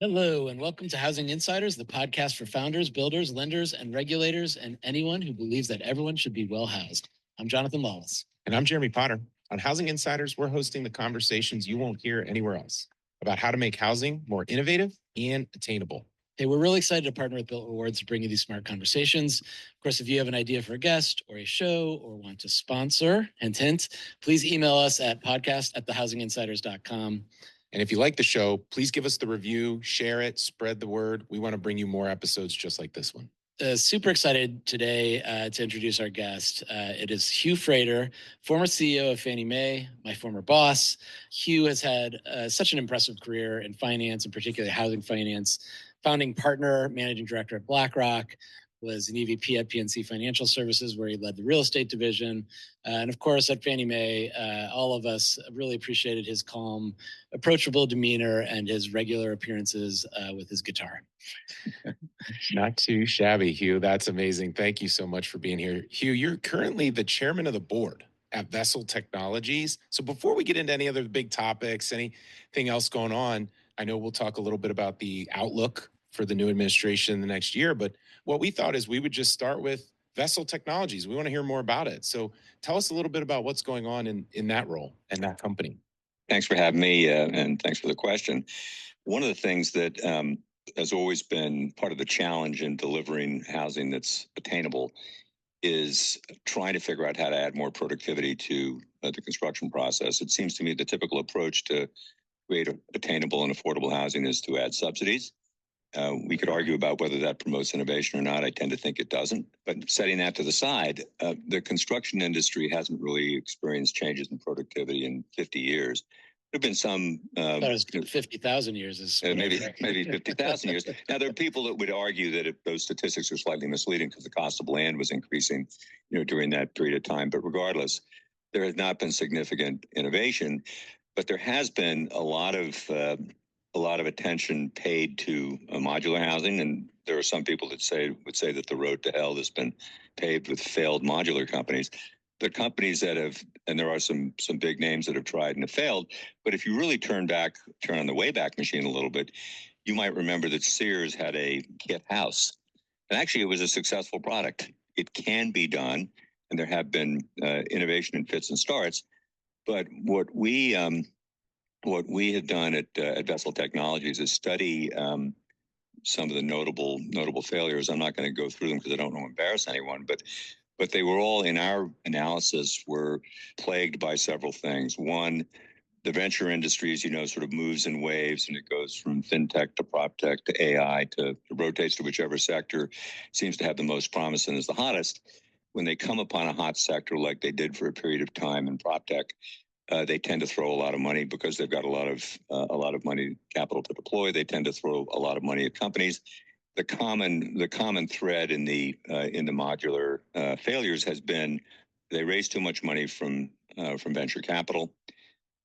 Hello, and welcome to Housing Insiders, the podcast for founders, builders, lenders, and regulators, and anyone who believes that everyone should be well housed. I'm Jonathan Lawless. And I'm Jeremy Potter. On Housing Insiders, we're hosting the conversations you won't hear anywhere else about how to make housing more innovative and attainable. Hey, we're really excited to partner with Built Rewards to bring you these smart conversations. Of course, if you have an idea for a guest or a show or want to sponsor, hint, hint, please email us at podcast@thehousinginsiders.com. And if you like the show, please give us the review, share it, spread the word. We want to bring you more episodes just like this one. Super excited today to introduce our guest. It is Hugh Frater, former CEO of Fannie Mae, my former boss. Hugh has had such an impressive career in finance, and particularly housing finance. Founding partner, managing director at BlackRock, was an EVP at PNC Financial Services, where he led the real estate division. And of course, at Fannie Mae, all of us really appreciated his calm, approachable demeanor and his regular appearances with his guitar. Not too shabby, Hugh. That's amazing. Thank you so much for being here. Hugh, you're currently the chairman of the board at Vessel Technologies. So before we get into any other big topics, anything else going on, I know we'll talk a little bit about the outlook for the new administration in the next year, but what we thought is we would just start with Vessel Technologies. We want to hear more about it. So tell us a little bit about what's going on in that role and that company. Thanks for having me, and thanks for the question. One of the things that has always been part of the challenge in delivering housing that's attainable is trying to figure out how to add more productivity to the construction process. It seems to me the typical approach to create attainable and affordable housing is to add subsidies. We could argue about whether that promotes innovation or not. I tend to think it doesn't. But setting that to the side, the construction industry hasn't really experienced changes in productivity in 50 years. There have been some. I thought it was 50,000 years. Maybe 50,000 years. Now, there are people that would argue that those statistics are slightly misleading because the cost of land was increasing, during that period of time. But regardless, there has not been significant innovation, but there has been a lot of attention paid to modular housing, and there are some people that would say that the road to hell has been paved with failed modular companies. The companies that have, and there are some big names that have tried and have failed, but if you really turn on the Wayback Machine a little bit, you might remember that Sears had a kit house, and actually it was a successful product. It can be done, and there have been innovation in fits and starts, but what we have done at Vessel Technologies is study some of the notable failures. I'm not going to go through them because I don't want to embarrass anyone, but they were all, in our analysis, were plagued by several things. One, the venture industry, as you know, sort of moves in waves, and it goes from fintech to prop tech to AI to rotates to whichever sector seems to have the most promise and is the hottest. When they come upon a hot sector like they did for a period of time in prop tech, they tend to throw a lot of money because they've got a lot of money capital to deploy. They tend to throw a lot of money at companies. The common thread in the modular failures has been they raise too much money from venture capital.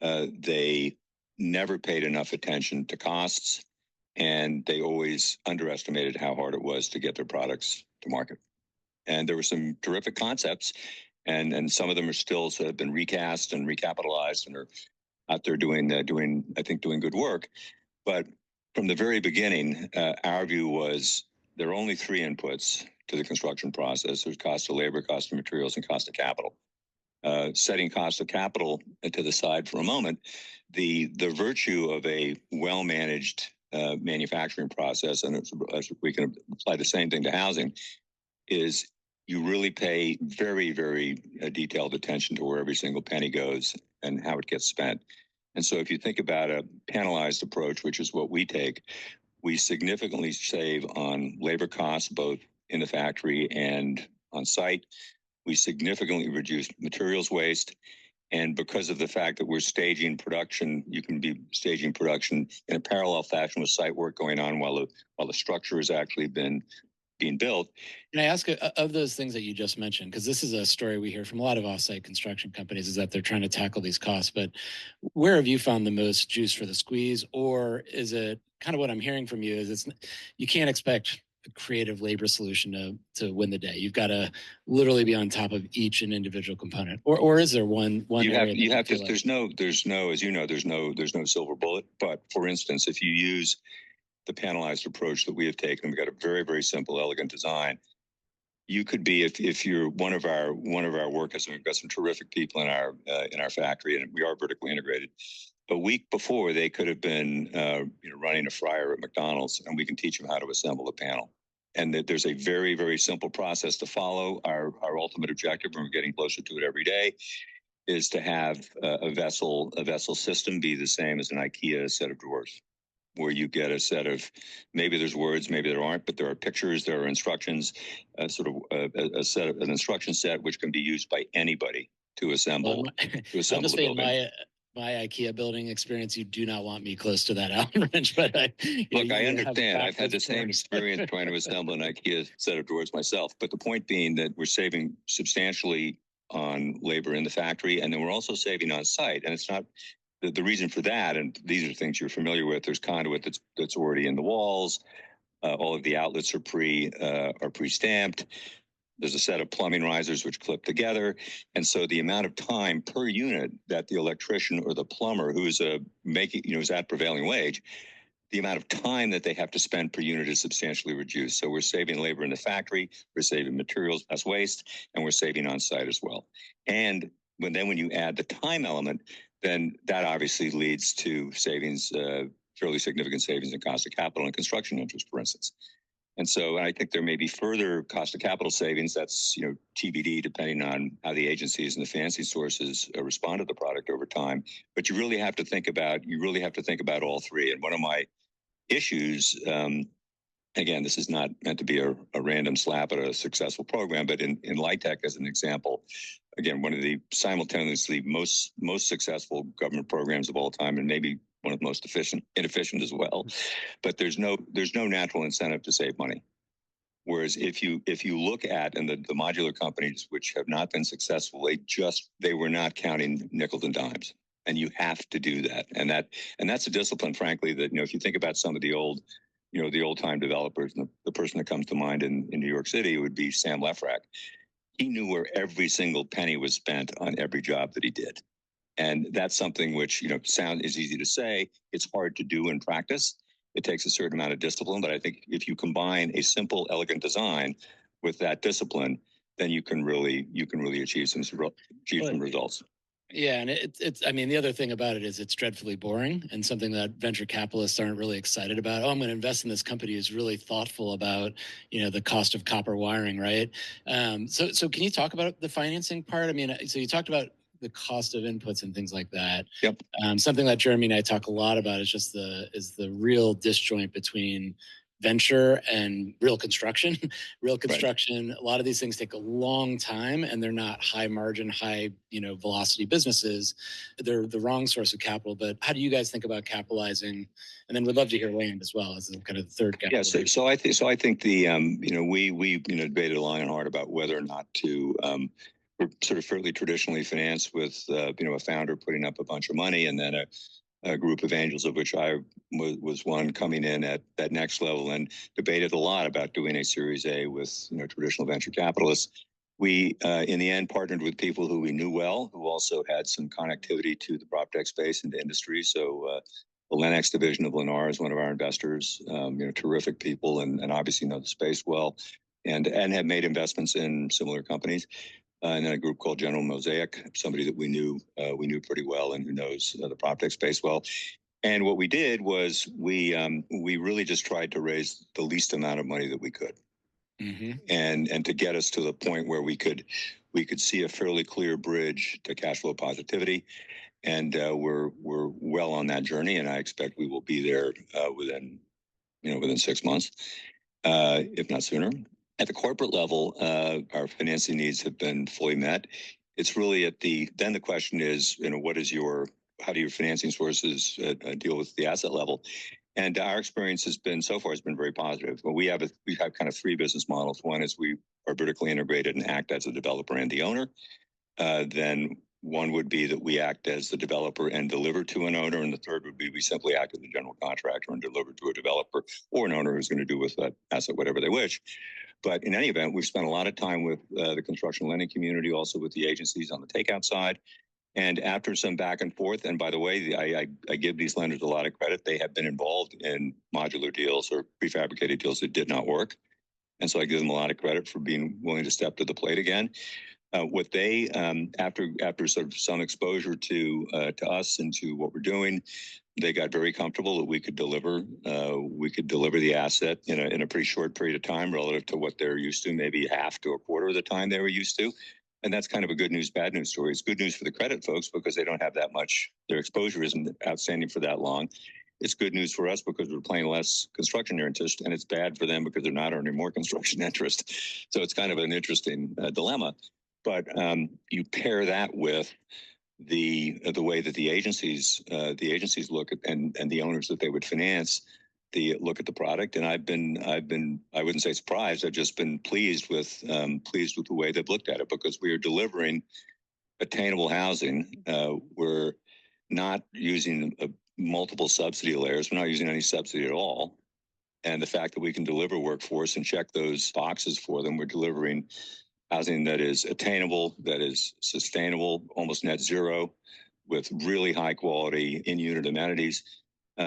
They never paid enough attention to costs, and they always underestimated how hard it was to get their products to market. And there were some terrific concepts, and some of them are still sort of been recast and recapitalized and are out there doing good work. But from the very beginning, our view was there are only three inputs to the construction process. There's cost of labor, cost of materials, and cost of capital. Setting cost of capital to the side for a moment, the virtue of a well-managed manufacturing process, and we can apply the same thing to housing, is you really pay very, very detailed attention to where every single penny goes and how it gets spent. And so if you think about a panelized approach, which is what we take, we significantly save on labor costs, both in the factory and on site. We significantly reduce materials waste. And because of the fact that we're staging production, you can be staging production in a parallel fashion with site work going on while the structure has actually been being built. Can I ask of those things that you just mentioned, because this is a story we hear from a lot of offsite construction companies, is that they're trying to tackle these costs, but where have you found the most juice for the squeeze? Or is it kind of what I'm hearing from you is you can't expect a creative labor solution to win the day. You've got to literally be on top of each and individual component, or is there one you area have to, there's no, as you know, there's no silver bullet. But for instance, if you use the panelized approach that we have taken, we've got a very, very simple, elegant design. You could be, if you're one of our workers, and we've got some terrific people in our factory, and we are vertically integrated. A week before, they could have been running a fryer at McDonald's, and we can teach them how to assemble a panel. And that there's a very, very simple process to follow. Our ultimate objective, and we're getting closer to it every day, is to have a vessel system be the same as an IKEA set of drawers, where you get a set of, maybe there's words, maybe there aren't, but there are pictures, there are instructions, an instruction set which can be used by anybody to assemble. I'll just say my IKEA building experience, you do not want me close to that Allen wrench, but look, I understand. I've had the same experience trying to assemble an IKEA set of drawers myself. But the point being that we're saving substantially on labor in the factory, and then we're also saving on site. And it's not the reason for that. And these are things you're familiar with. There's conduit that's already in the walls. All of the outlets are pre-stamped. There's a set of plumbing risers which clip together. And so the amount of time per unit that the electrician or the plumber who is is at prevailing wage, the amount of time that they have to spend per unit is substantially reduced. So we're saving labor in the factory, we're saving materials as waste, and we're saving on site as well. And when you add the time element, then that obviously leads to savings, fairly significant savings in cost of capital and construction interest, for instance. And so I think there may be further cost of capital savings. That's TBD, depending on how the agencies and the financing sources respond to the product over time. But you really have to think about all three. And one of my issues, again, this is not meant to be a random slap at a successful program, but in LIHTC as an example, again, one of the simultaneously most successful government programs of all time, and maybe one of the most inefficient as well. But there's no natural incentive to save money. Whereas if you look at the modular companies which have not been successful, they were not counting nickels and dimes, and you have to do that. And that's a discipline, frankly, that if you think about some of the old time developers, and the person that comes to mind in New York City would be Sam Lefrak. He knew where every single penny was spent on every job that he did. And that's something which, is easy to say. It's hard to do in practice. It takes a certain amount of discipline. But I think if you combine a simple, elegant design with that discipline, then you can really achieve some results. Yeah, and it's. I mean, the other thing about it is it's dreadfully boring, and something that venture capitalists aren't really excited about. Oh, I'm going to invest in this company who's really thoughtful about the cost of copper wiring, right? So can you talk about the financing part? I mean, so you talked about the cost of inputs and things like that. Yep. Something that Jeremy and I talk a lot about is just the real disjoint between venture and real construction. Right. A lot of these things take a long time, and they're not high margin, high velocity businesses. They're the wrong source of capital. But how do you guys think about capitalizing? And then we'd love to hear land as well as kind of the third capital. Yeah. So I think the we debated long and hard about whether or not to. We're sort of fairly traditionally financed with a founder putting up a bunch of money, and then a group of angels, of which I was one, coming in at that next level, and debated a lot about doing a Series A with traditional venture capitalists. We in the end partnered with people who we knew well, who also had some connectivity to the prop tech space and the industry. So the Lennox division of Lennar is one of our investors. Terrific people, and obviously know the space well, and have made investments in similar companies. And then a group called General Mosaic, somebody that we knew pretty well and who knows the prop tech space well. And what we did was we really just tried to raise the least amount of money that we could, and to get us to the point where we could see a fairly clear bridge to cash flow positivity. And we're well on that journey, and I expect we will be there within 6 months, if not sooner. At the corporate level, our financing needs have been fully met. It's really then the question is, how do your financing sources deal with the asset level? And our experience has been very positive. Well, we have kind of three business models. One is we are vertically integrated and act as a developer and the owner. Then one would be that we act as the developer and deliver to an owner. And the third would be we simply act as the general contractor and deliver to a developer or an owner who's going to do with that asset whatever they wish. But in any event, we've spent a lot of time with the construction lending community, also with the agencies on the takeout side. And after some back and forth, and by the way, I give these lenders a lot of credit. They have been involved in modular deals or prefabricated deals that did not work. And so I give them a lot of credit for being willing to step to the plate again. What they, after sort of some exposure to us and to what we're doing, they got very comfortable that we could deliver the asset in a pretty short period of time relative to what they're used to, maybe half to a quarter of the time they were used to. And that's kind of a good news, bad news story. It's good news for the credit folks because they don't have that much, their exposure isn't outstanding for that long. It's good news for us because we're paying less construction interest, and it's bad for them because they're not earning more construction interest. So it's kind of an interesting dilemma. But you pair that with the way that the agencies look at and the owners that they would finance, the look at the product. And I've been I wouldn't say surprised. I've just been pleased with the way they've looked at it, because we are delivering attainable housing. We're not using multiple subsidy layers. We're not using any subsidy at all. And the fact that we can deliver workforce and check those boxes for them, we're delivering housing that is attainable, that is sustainable, almost net zero, with really high quality in-unit amenities.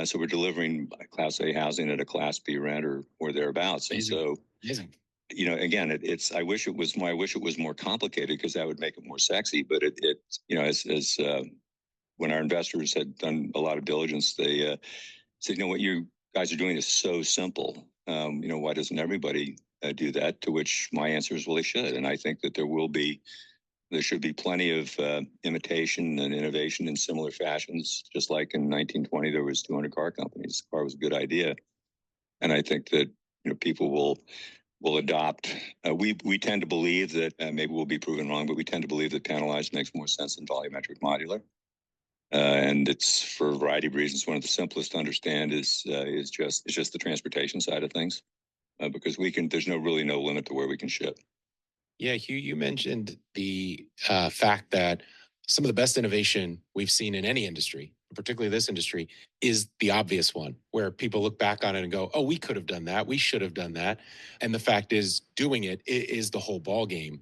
So we're delivering Class A housing at a Class B rent or thereabouts. Amazing. And so, Amazing. Again, it's. I wish it was more complicated, because that would make it more sexy. But as when our investors had done a lot of diligence, they said, what you guys are doing is so simple. Why doesn't everybody do that? To which my answer is, well, they should. And I think that there should be plenty of imitation and innovation in similar fashions. Just like in 1920, there was 200 car companies. Car was a good idea. And I think that, people will adopt. We tend to believe that, maybe we'll be proven wrong, but we tend to believe that panelized makes more sense than volumetric modular. And it's for a variety of reasons. One of the simplest to understand is just the transportation side of things, because there's really no limit to where we can ship. Yeah, Hugh, you mentioned the fact that some of the best innovation we've seen in any industry, particularly this industry, is the obvious one, where people look back on it and go, oh, we could have done that. We should have done that. And the fact is, doing it is the whole ball game.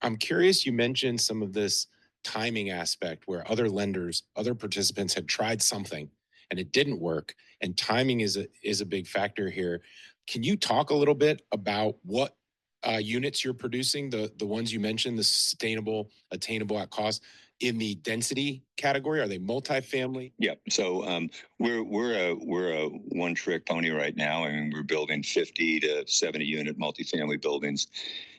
I'm curious, you mentioned some of this timing aspect where other lenders, other participants had tried something and it didn't work. And timing is a big factor here. Can you talk a little bit about what units you're producing, the ones you mentioned, the sustainable, attainable at cost, in the density category? Are they multifamily? Yeah. So we're a one trick pony right now. I mean, we're building 50 to 70 unit multifamily buildings,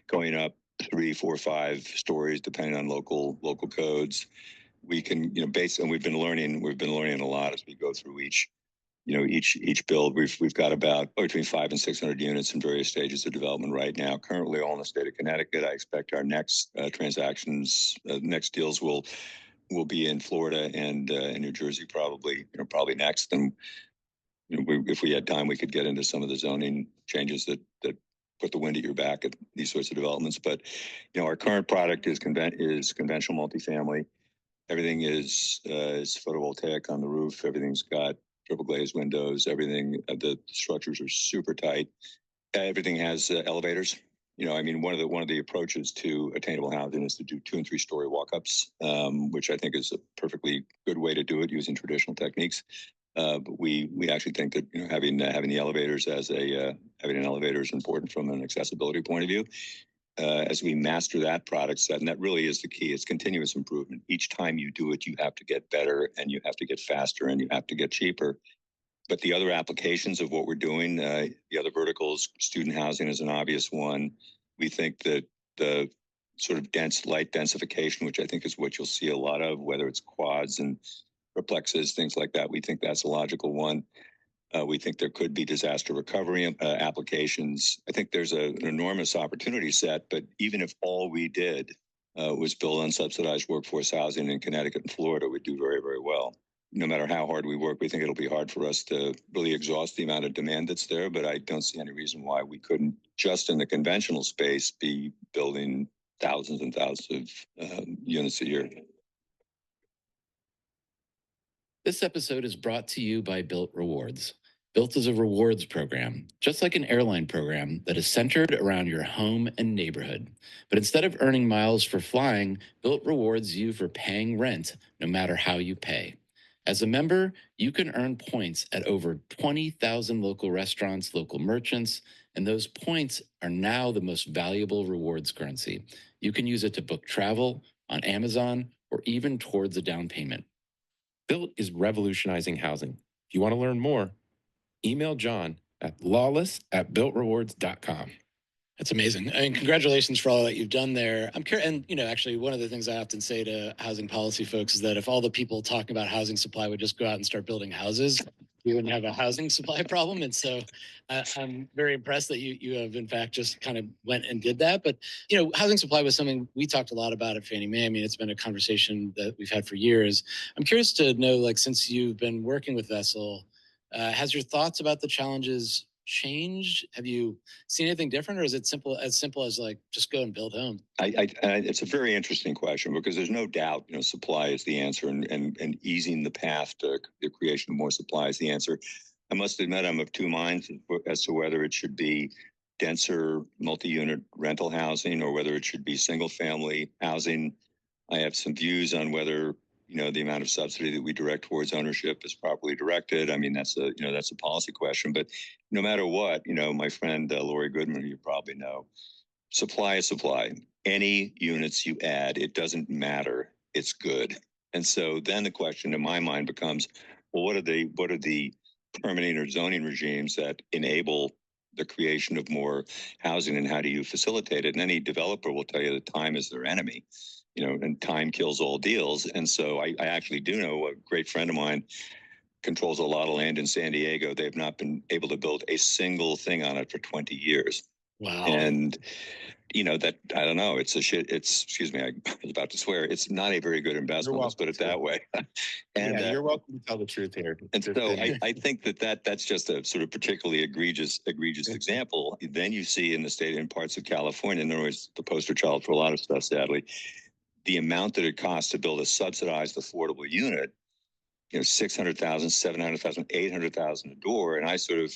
going up 3, 4, 5 stories, depending on local codes. We can, and we've been learning a lot as we go through each build. We've got about between 500 and 600 units in various stages of development right now. Currently, all in the state of Connecticut. I expect our next transactions, next deals will be in Florida and in New Jersey, probably next. And if we had time, we could get into some of the zoning changes that put the wind at your back at these sorts of developments. But our current product is conventional multifamily. Everything is photovoltaic on the roof. Everything's got triple glazed windows. Everything, the structures are super tight. Everything has elevators. One of the approaches to attainable housing is to do 2 and 3 story walk-ups, which I think is a perfectly good way to do it using traditional techniques. But we actually think that having the elevators having an elevator is important from an accessibility point of view. As we master that product set, and that really is the key. It's continuous improvement. Each time you do it, you have to get better, and you have to get faster, and you have to get cheaper. But the other applications of what we're doing, the other verticals, student housing is an obvious one. We think that the sort of light densification, which I think is what you'll see a lot of, whether it's quads and replexes, things like that, we think that's a logical one. We think there could be disaster recovery applications. I think there's an enormous opportunity set, but even if all we did was build unsubsidized workforce housing in Connecticut and Florida, we'd do very, very well. No matter how hard we work, we think it'll be hard for us to really exhaust the amount of demand that's there, but I don't see any reason why we couldn't, just in the conventional space, be building thousands and thousands of units a year. This episode is brought to you by Built Rewards. Built is a rewards program, just like an airline program that is centered around your home and neighborhood. But instead of earning miles for flying, Built rewards you for paying rent, no matter how you pay. As a member, you can earn points at over 20,000 local restaurants, local merchants, and those points are now the most valuable rewards currency. You can use it to book travel on Amazon or even towards a down payment. Built is revolutionizing housing. If you want to learn more, email John at lawless@builtrewards.com. That's amazing. I mean, congratulations for all that you've done there. I'm curious, and actually, one of the things I often say to housing policy folks is that if all the people talking about housing supply would just go out and start building houses, we wouldn't have a housing supply problem. And so, I'm very impressed that you have in fact just kind of went and did that. But housing supply was something we talked a lot about at Fannie Mae. I mean, it's been a conversation that we've had for years. I'm curious to know, like, since you've been working with Vessel, has your thoughts about the challenges changed? Have you seen anything different, or is it simple as like just go and build homes? It's a very interesting question because there's no doubt, supply is the answer, and easing the path to the creation of more supply is the answer. I must admit, I'm of two minds as to whether it should be denser multi-unit rental housing or whether it should be single-family housing. I have some views on whether the amount of subsidy that we direct towards ownership is properly directed. I mean, that's a policy question. But no matter what, my friend Lori Goodman, who you probably know, supply is supply. Any units you add, it doesn't matter. It's good. And so then the question in my mind becomes, well, what are the permitting or zoning regimes that enable the creation of more housing, and how do you facilitate it? And any developer will tell you that time is their enemy. And time kills all deals. And so I actually do know a great friend of mine controls a lot of land in San Diego. They've not been able to build a single thing on it for 20 years. Wow. And, that, I don't know, excuse me, I was about to swear. It's not a very good investment. Let's put it that way. And you're welcome to tell the truth here. And so I think that's just a sort of particularly egregious example. Then you see in the state, in parts of California, in other words, the poster child for a lot of stuff, sadly, the amount that it costs to build a subsidized affordable unit, 600,000, 700,000, 800,000 a door. And I sort of,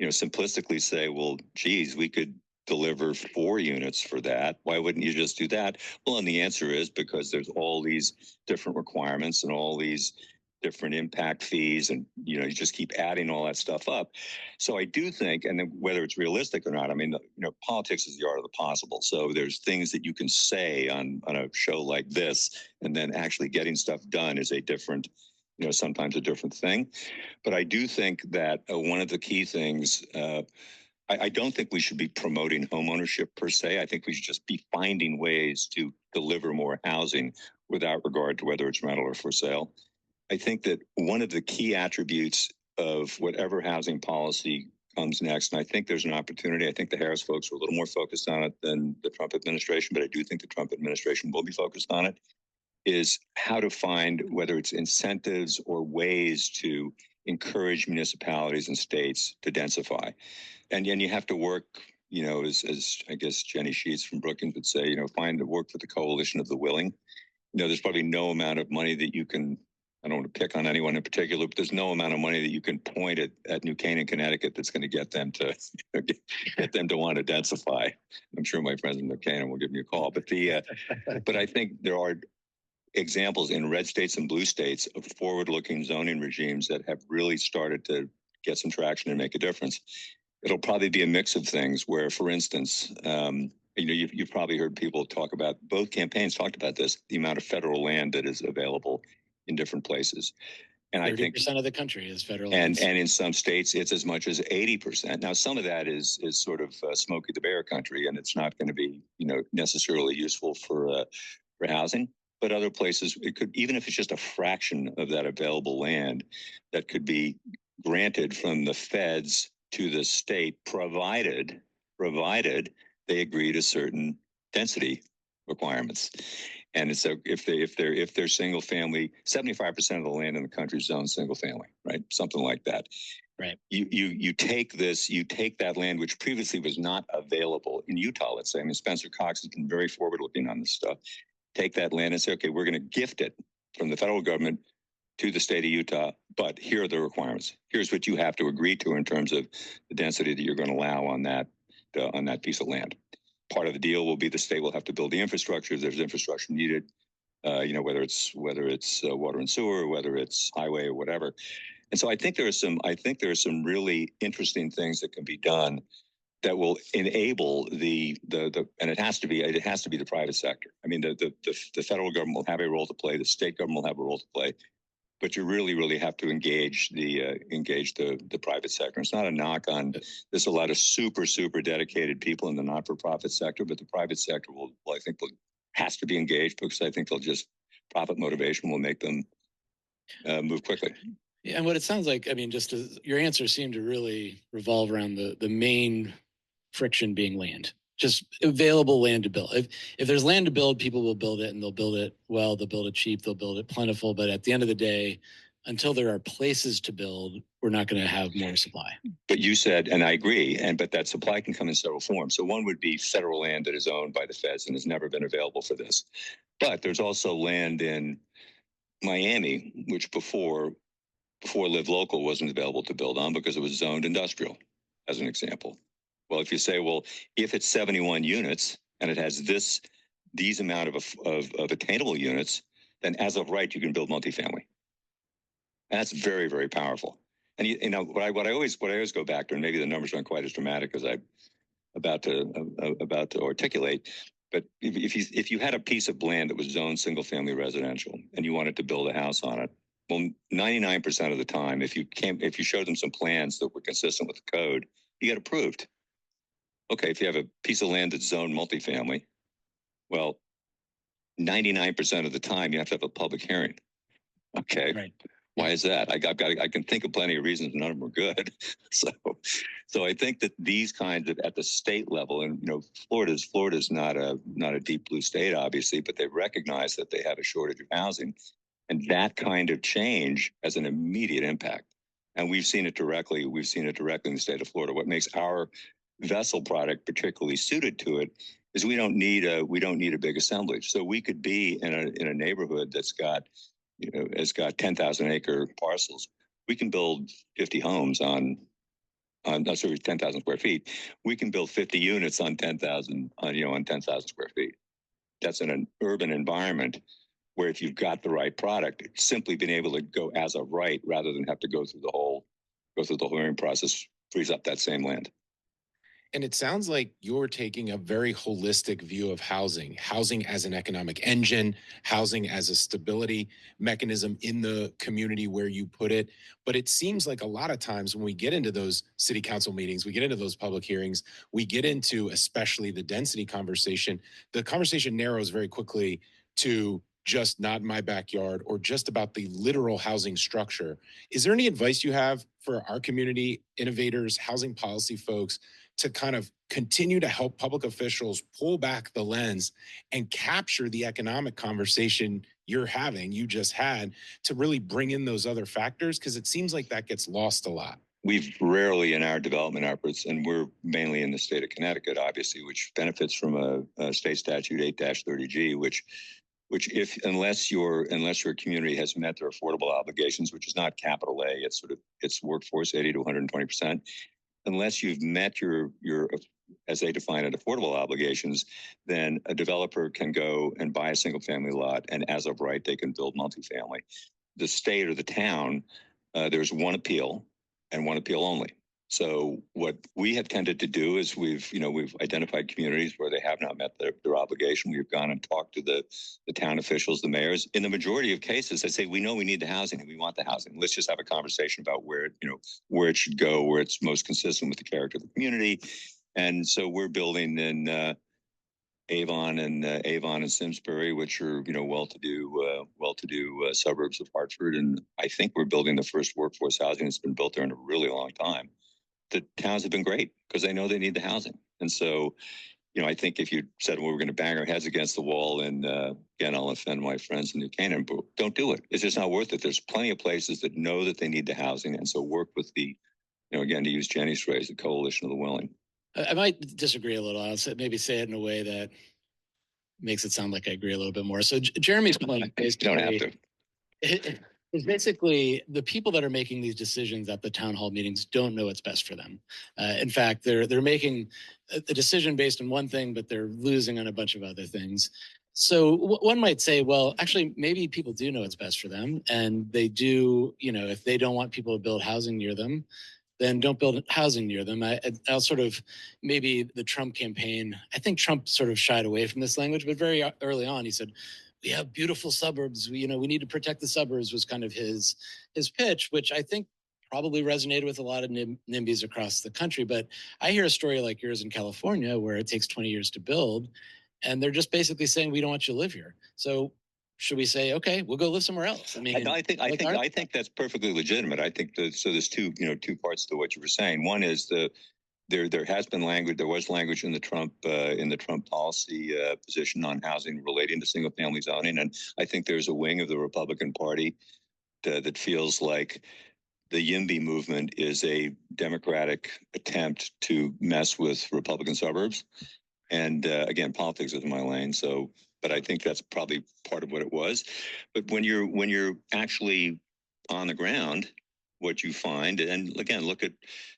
simplistically say, well, geez, we could deliver 4 units for that. Why wouldn't you just do that? Well, and the answer is because there's all these different requirements and all these different impact fees, and you just keep adding all that stuff up. So I do think, and then whether it's realistic or not, I mean, politics is the art of the possible. So there's things that you can say on a show like this, and then actually getting stuff done is a different, sometimes a different thing. But I do think that one of the key things, I don't think we should be promoting homeownership per se. I think we should just be finding ways to deliver more housing without regard to whether it's rental or for sale. I think that one of the key attributes of whatever housing policy comes next, and I think there's an opportunity, I think the Harris folks were a little more focused on it than the Trump administration, but I do think the Trump administration will be focused on it, is how to find whether it's incentives or ways to encourage municipalities and states to densify. And you have to work, as I guess Jenny Sheets from Brookings would say, find the work with the coalition of the willing. There's probably no amount of money that you can, I don't want to pick on anyone in particular, but there's no amount of money that you can point at New Canaan, Connecticut that's going to get them to get them to want to densify. I'm sure my friends in New Canaan will give me a call, but but I think there are examples in red states and blue states of forward-looking zoning regimes that have really started to get some traction and make a difference. It'll probably be a mix of things where, for instance, you've probably heard people talk about, both campaigns talked about this, the amount of federal land that is available in different places. And 30% I think 30% of the country is federal and land. And in some states, it's as much as 80%. Now, some of that is sort of Smokey the Bear country, and it's not going to be, necessarily useful for housing. But other places, it could, even if it's just a fraction of that available land, that could be granted from the feds to the state, provided they agree to certain density requirements. And so if they're single family, 75% of the land in the country is zoned single family, right? Something like that. Right. You take that land which previously was not available in Utah, let's say. I mean, Spencer Cox has been very forward looking on this stuff. Take that land and say, okay, we're going to gift it from the federal government to the state of Utah, but here are the requirements. Here's what you have to agree to in terms of the density that you're going to allow on that piece of land. Part of the deal will be the state will have to build the infrastructure. If there's infrastructure needed, whether it's water and sewer, whether it's highway or whatever. And so I think there are some really interesting things that can be done that will enable and it has to be the private sector. I mean, the federal government will have a role to play, the state government will have a role to play, but you really have to engage the private sector. It's not a knock on. There's a lot of super dedicated people in the not-for-profit sector, but the private sector has to be engaged, because I think profit motivation will make them move quickly. Yeah, and what it sounds like, I mean, just your answers seem to really revolve around the main friction being land, just available land to build. If there's land to build, people will build it, and they'll build it well, they'll build it cheap, they'll build it plentiful. But at the end of the day, until there are places to build, we're not going to have more supply. But you said, and I agree, but that supply can come in several forms. So one would be federal land that is owned by the feds and has never been available for this. But there's also land in Miami, which before Live Local wasn't available to build on because it was zoned industrial, as an example. Well, if you say, if it's 71 units and it has these amount of attainable units, then as of right, you can build multifamily. And that's very, very powerful. And what I always go back to, and maybe the numbers aren't quite as dramatic as I'm about to articulate, but if you had a piece of land that was zoned single family residential and you wanted to build a house on it, well, 99% of the time, if you showed them some plans that were consistent with the code, you get approved. Okay, if you have a piece of land that's zoned multifamily, well, 99% of the time you have to have a public hearing. Okay, right. Why is that? I can think of plenty of reasons. None of them are good. So I think that these kinds of at the state level, and Florida's not a deep blue state, obviously, but they recognize that they have a shortage of housing, and that kind of change has an immediate impact. And we've seen it directly. We've seen it directly in the state of Florida. What makes our vessel product particularly suited to it is we don't need a big assemblage. So we could be in a neighborhood that's got 10,000 acre parcels. We can build 50 homes on 10,000 square feet. We can build 50 units on 10,000 square feet. That's in an urban environment where if you've got the right product, simply being able to go as of right rather than have to go through the whole hearing process frees up that same land. And it sounds like you're taking a very holistic view of housing as an economic engine, housing as a stability mechanism in the community where you put it. But it seems like a lot of times when we get into those city council meetings, we get into those public hearings, we get into especially the density conversation, the conversation narrows very quickly to just not my backyard or just about the literal housing structure. Is there any advice you have for our community innovators, housing policy folks, to kind of continue to help public officials pull back the lens and capture the economic conversation you just had, to really bring in those other factors? Because it seems like that gets lost a lot. We've rarely in our development efforts, and we're mainly in the state of Connecticut, obviously, which benefits from a state statute 8-30G, which unless your community has met their affordable obligations, which is not capital A, it's workforce 80 to 120%. Unless you've met your as they define it, affordable obligations, then a developer can go and buy a single family lot, and as of right, they can build multifamily. The state or the town, there's one appeal and one appeal only. So what we have tended to do is we've identified communities where they have not met their obligation. We've gone and talked to the town officials, the mayors. In the majority of cases, they say, we know we need the housing and we want the housing. Let's just have a conversation about where it should go, where it's most consistent with the character of the community. And so we're building in Avon and Simsbury, which are well-to-do suburbs of Hartford, and I think we're building the first workforce housing that's been built there in a really long time. The towns have been great because they know they need the housing, and so I think if you said, well, we're going to bang our heads against the wall, and again, I'll offend my friends in New Canaan, but don't do it. It's just not worth it. There's plenty of places that know that they need the housing, and so work with the, again, to use Jenny's phrase, the coalition of the willing. I might disagree a little. I'll maybe say it in a way that makes it sound like I agree a little bit more. So Jeremy's point basically, don't have to. It's basically the people that are making these decisions at the town hall meetings don't know what's best for them. In fact, they're making a decision based on one thing, but they're losing on a bunch of other things. So one might say, well, actually, maybe people do know what's best for them, and they do. If they don't want people to build housing near them, then don't build housing near them. I'll sort of maybe the Trump campaign. I think Trump sort of shied away from this language, but very early on he said, "We have beautiful suburbs. We need to protect the suburbs." Was kind of his pitch, which I think probably resonated with a lot of NIMBYs across the country. But I hear a story like yours in California, where it takes 20 years to build, and they're just basically saying we don't want you to live here. So should we say, okay, we'll go live somewhere else? I mean, I think that's perfectly legitimate. I think that so there's two parts to what you were saying. One is there has been language. There was language in the Trump policy position on housing relating to single family zoning, and I think there's a wing of the Republican Party that feels like the YIMBY movement is a Democratic attempt to mess with Republican suburbs. And again, politics isn't my lane, so but I think that's probably part of what it was. But when you're actually on the ground, what you find, and again, look at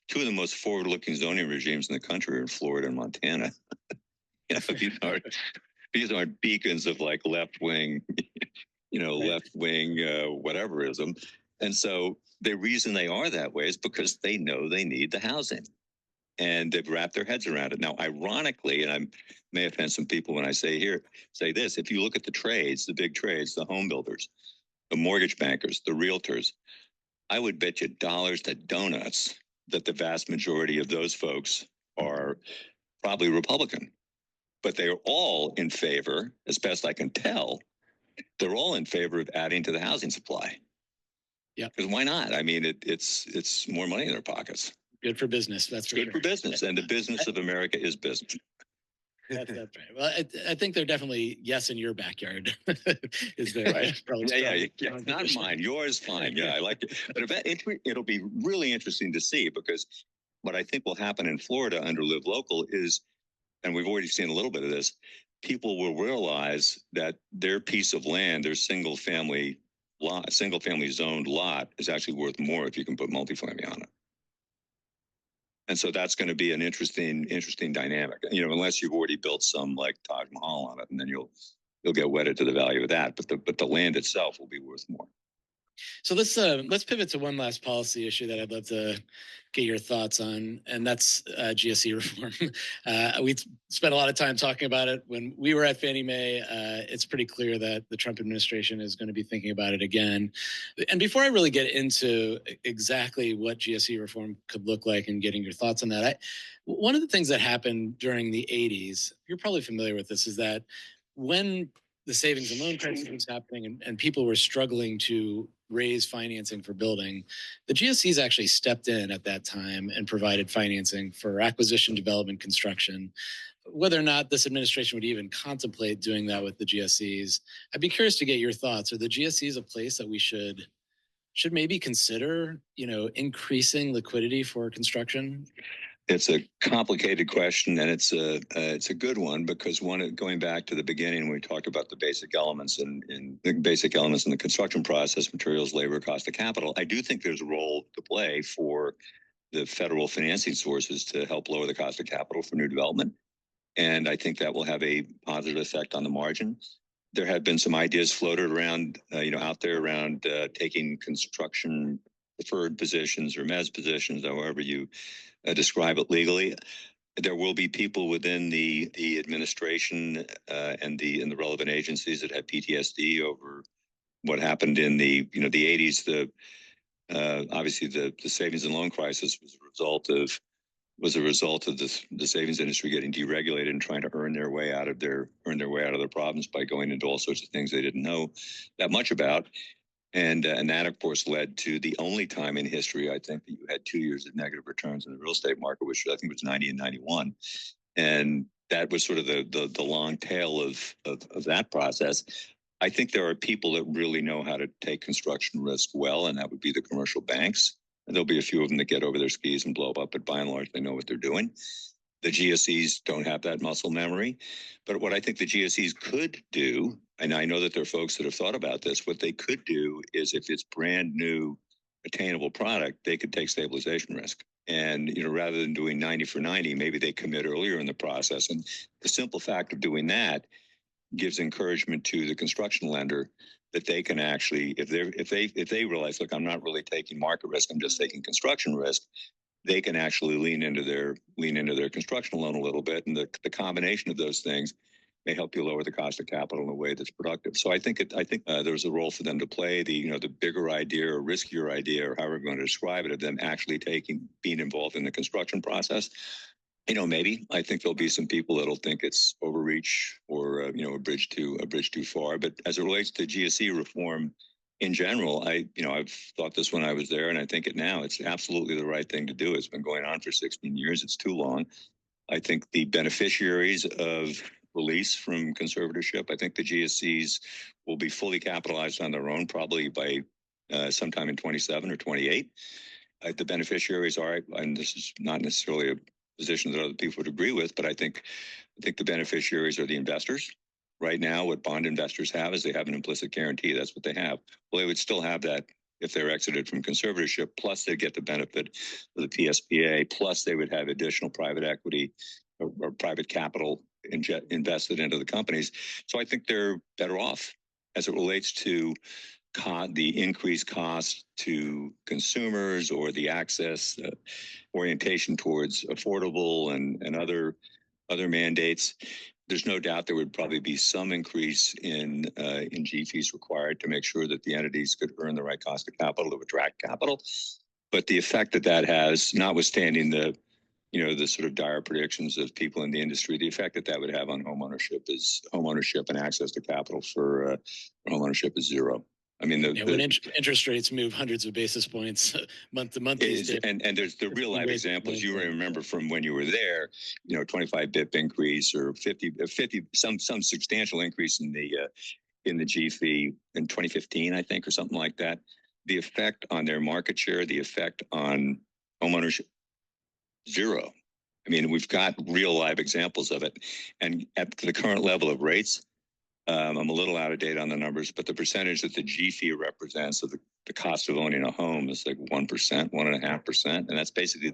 two of the most forward-looking zoning regimes in the country are in Florida and Montana. These aren't beacons of like left wing, left wing whateverism. And so the reason they are that way is because they know they need the housing. And they've wrapped their heads around it. Now, ironically, and I may offend some people when I say this, if you look at the trades, the big trades, the home builders, the mortgage bankers, the realtors, I would bet you dollars to donuts that the vast majority of those folks are probably Republican. But they are all in favor, as best I can tell, they're all in favor of adding to the housing supply. Yeah. Because why not? I mean, it's more money in their pockets. Good for business. That's good for business, and the business of America is business. That's right. Well, I think they're definitely yes in your backyard. Is there? Right? Yeah. Not mine. Yours, fine. Yeah, I like it. But it'll be really interesting to see, because what I think will happen in Florida under Live Local is, and we've already seen a little bit of this, people will realize that their piece of land, their single family zoned lot, is actually worth more if you can put multifamily on it. And so that's going to be an interesting dynamic, unless you've already built some like Taj Mahal on it, and then you'll get wedded to the value of that. But the land itself will be worth more. So let's pivot to one last policy issue that I'd love to get your thoughts on, and that's GSE reform. We spent a lot of time talking about it when we were at Fannie Mae. It's pretty clear that the Trump administration is going to be thinking about it again. And before I really get into exactly what GSE reform could look like and getting your thoughts on that, one of the things that happened during the 80s, you're probably familiar with this, is that when the savings and loan crisis was happening and people were struggling to raise financing for building, the GSEs actually stepped in at that time and provided financing for acquisition, development, construction. Whether or not this administration would even contemplate doing that with the GSEs, I'd be curious to get your thoughts. Are the GSEs a place that we should maybe consider, increasing liquidity for construction? It's a complicated question, and it's a good one, because going back to the beginning, we talked about the basic elements in the construction process: materials, labor, cost of capital. I do think there's a role to play for the federal financing sources to help lower the cost of capital for new development, and I think that will have a positive effect on the margin. There have been some ideas floated around, out there around taking construction preferred positions or mezz positions, however you describe it legally. There will be people within the administration and the relevant agencies that have PTSD over what happened in the 80s. Obviously the savings and loan crisis was a result of the savings industry getting deregulated and trying to earn their way out of their problems by going into all sorts of things they didn't know that much about. And that, of course, led to the only time in history, I think, that you had 2 years of negative returns in the real estate market, which I think was 90 and 91. And that was sort of the long tail of that process. I think there are people that really know how to take construction risk well, and that would be the commercial banks. And there'll be a few of them that get over their skis and blow up, but by and large, they know what they're doing. The GSEs don't have that muscle memory. But what I think the GSEs could do and I know that there are folks that have thought about this, what they could do is if it's brand new attainable product, they could take stabilization risk. And, rather than doing 90 for 90, maybe they commit earlier in the process. And the simple fact of doing that gives encouragement to the construction lender that they can actually, if they realize, look, I'm not really taking market risk, I'm just taking construction risk, they can actually lean into their construction loan a little bit. And the combination of those things may help you lower the cost of capital in a way that's productive. So I think there's a role for them to play. The bigger idea or riskier idea, or however we're going to describe it, of them actually being involved in the construction process. Maybe I think there'll be some people that'll think it's overreach or a bridge too far. But as it relates to GSE reform in general, I've thought this when I was there, and I think it now. It's absolutely the right thing to do. It's been going on for 16 years. It's too long. I think the beneficiaries of release from conservatorship, I think the GSEs will be fully capitalized on their own probably by sometime in 27 or 28. The beneficiaries are, and this is not necessarily a position that other people would agree with, but I think the beneficiaries are the investors. Right now, what bond investors have is they have an implicit guarantee. That's what they have. Well, they would still have that if they're exited from conservatorship, plus they get the benefit of the PSPA, plus they would have additional private equity or private capital invested into the companies. So I think they're better off as it relates to the increased cost to consumers or the access orientation towards affordable and other mandates. There's no doubt there would probably be some increase in G fees required to make sure that the entities could earn the right cost of capital to attract capital. But the effect that has, notwithstanding the sort of dire predictions of people in the industry, the effect that would have on homeownership and access to capital for homeownership is zero. I mean, when interest rates move hundreds of basis points month to month these days, and there's the real life examples you remember from when you were there. 25 BIP increase or 50, some substantial increase in the G fee in 2015, I think, or something like that. The effect on their market share, the effect on homeownership, zero. I mean, we've got real live examples of it, and at the current level of rates. I'm a little out of date on the numbers, but the percentage that the G fee represents of the cost of owning a home is like 1%, 1.5%. And that's basically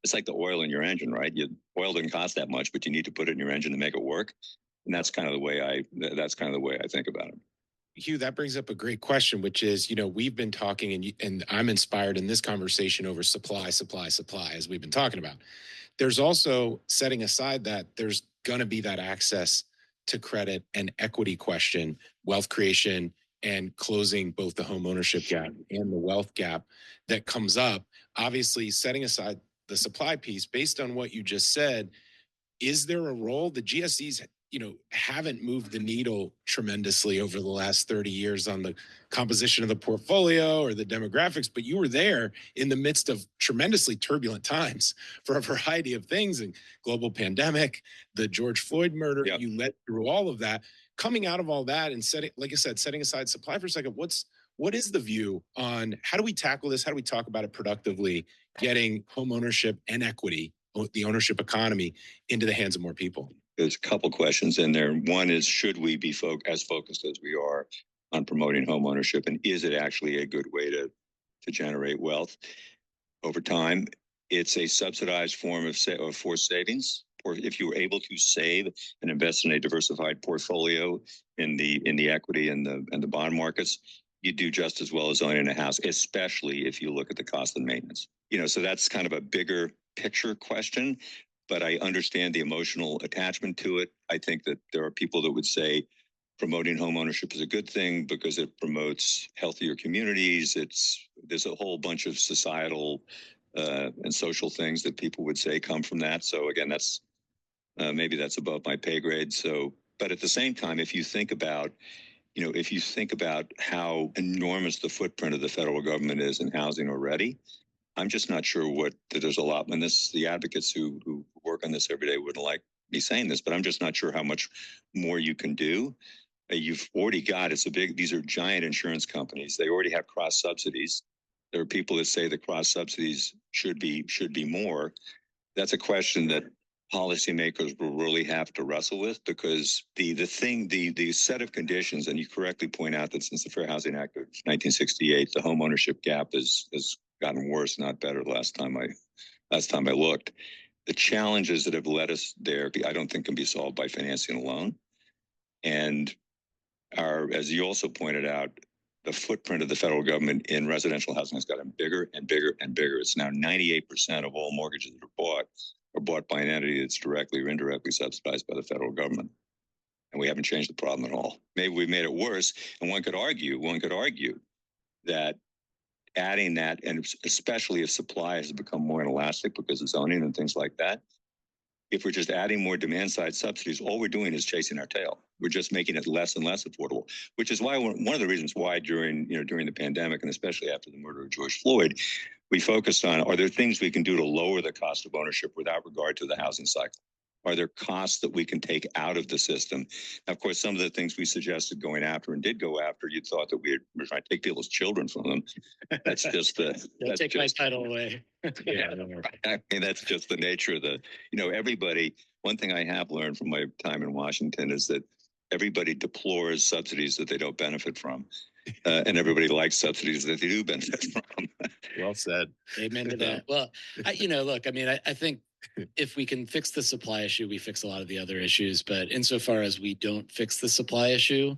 it's like the oil in your engine, right? Oil doesn't cost that much, but you need to put it in your engine to make it work. And that's kind of the way I think about it. Hugh, that brings up a great question, which is, we've been talking and I'm inspired in this conversation over supply, as we've been talking about. There's also, setting aside that, there's going to be that access to credit and equity question, wealth creation, and closing both the home ownership gap and the wealth gap that comes up. Obviously, setting aside the supply piece, based on what you just said, is there a role? The GSEs, haven't moved the needle tremendously over the last 30 years on the composition of the portfolio or the demographics, but you were there in the midst of tremendously turbulent times for a variety of things, and global pandemic, the George Floyd murder. Yep. You led through all of that. Coming out of all that and setting aside supply for a second, what is the view on how do we tackle this? How do we talk about it productively, getting home ownership and equity, the ownership economy, into the hands of more people? There's a couple questions in there. One is, should we be as focused as we are on promoting home ownership, and is it actually a good way to generate wealth over time? It's a subsidized form of forced savings, or if you were able to save and invest in a diversified portfolio in the equity and the bond markets, you do just as well as owning a house, especially if you look at the cost of maintenance. So that's kind of a bigger picture question. But I understand the emotional attachment to it. I think that there are people that would say promoting home ownership is a good thing because it promotes healthier communities. There's a whole bunch of societal and social things that people would say come from that. So again, that's maybe that's above my pay grade. So, but at the same time, if you think about how enormous the footprint of the federal government is in housing already, I'm just not sure there's a lot, and the advocates who work on this every day wouldn't like me saying this, but I'm just not sure how much more you can do. You've already got, these are giant insurance companies. They already have cross subsidies. There are people that say the cross subsidies should be more. That's a question that policymakers will really have to wrestle with, because the set of conditions, and you correctly point out that since the Fair Housing Act of 1968, the homeownership gap has gotten worse, not better. Last time I looked, the challenges that have led us there, I don't think can be solved by financing alone. And as you also pointed out, the footprint of the federal government in residential housing has gotten bigger and bigger and bigger. It's now 98% of all mortgages that are bought by an entity that's directly or indirectly subsidized by the federal government. And we haven't changed the problem at all. Maybe we've made it worse. And one could argue that adding that, and especially if supply has become more inelastic because of zoning and things like that, if we're just adding more demand side subsidies, all we're doing is chasing our tail. We're just making it less and less affordable, which is why one of the reasons why during the pandemic, and especially after the murder of George Floyd, we focused on, are there things we can do to lower the cost of ownership without regard to the housing cycle? Are there costs that we can take out of the system? Now, of course, some of the things we suggested going after and did go after, you thought that we were trying to take people's children from them. That's just Don't take my title away. Yeah, I mean, that's just the nature of everybody. One thing I have learned from my time in Washington is that everybody deplores subsidies that they don't benefit from. And everybody likes subsidies that they do benefit from. Well said. Amen to that. Well, look, I mean, I think if we can fix the supply issue, we fix a lot of the other issues. But insofar as we don't fix the supply issue,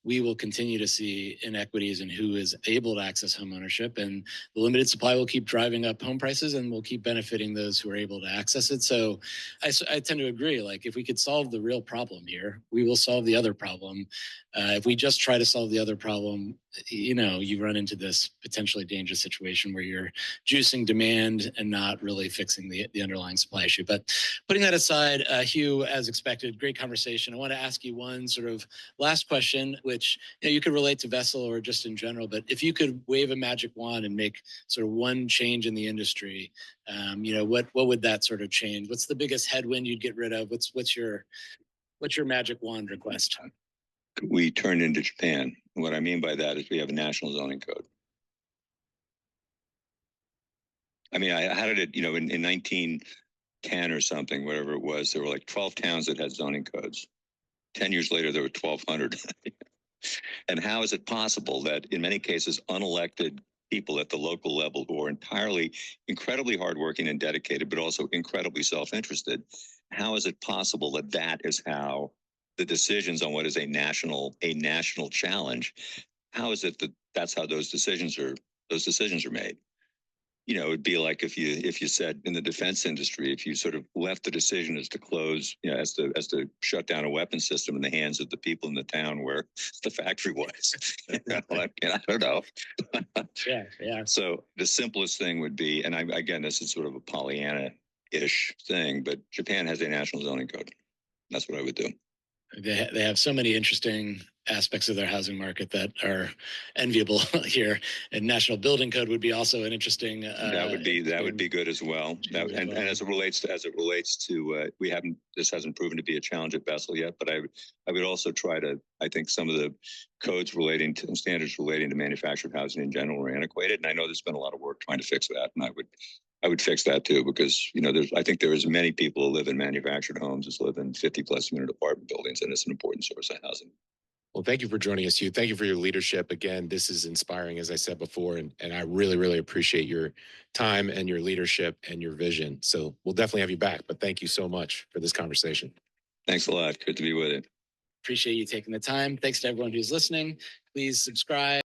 we will continue to see inequities in who is able to access homeownership, and the limited supply will keep driving up home prices and will keep benefiting those who are able to access it. So I tend to agree, like if we could solve the real problem here, we will solve the other problem. If we just try to solve the other problem, you run into this potentially dangerous situation where you're juicing demand and not really fixing the underlying supply issue. But putting that aside, Hugh, as expected, great conversation. I want to ask you one sort of last question, which you could relate to Vessel or just in general, but if you could wave a magic wand and make sort of one change in the industry, what would that sort of change? What's the biggest headwind you'd get rid of? What's your magic wand request? We turn into Japan. What I mean by that is we have a national zoning code. I mean, how did it, in 1910 or something, whatever it was, there were like 12 towns that had zoning codes. 10 years later, there were 1,200. And how is it possible that in many cases, unelected people at the local level who are incredibly hardworking and dedicated, but also incredibly self-interested, how is it possible that that is how the decisions on what is a national challenge, how is it that that's how those decisions are made? It'd be like if you said in the defense industry, if you sort of left the decision as to close, as to shut down a weapon system in the hands of the people in the town where the factory was. I don't know. Yeah. So the simplest thing would be, and again, this is sort of a Pollyanna-ish thing, but Japan has a national zoning code. That's what I would do. They have so many interesting aspects of their housing market that are enviable here, and national building code would be also an interesting. That would be good as well. And as it relates to this hasn't proven to be a challenge at Vessel yet, but I would also try to. I think some of the codes relating to standards relating to manufactured housing in general are antiquated, and I know there's been a lot of work trying to fix that, and I would fix that too, because I think there is many people who live in manufactured homes as live in 50+ unit apartment buildings, and it's an important source of housing. Well, thank you for joining us, Hugh. Thank you for your leadership. Again, this is inspiring, as I said before, and I really, really appreciate your time and your leadership and your vision. So we'll definitely have you back, but thank you so much for this conversation. Thanks a lot. Good to be with you. Appreciate you taking the time. Thanks to everyone who's listening. Please subscribe.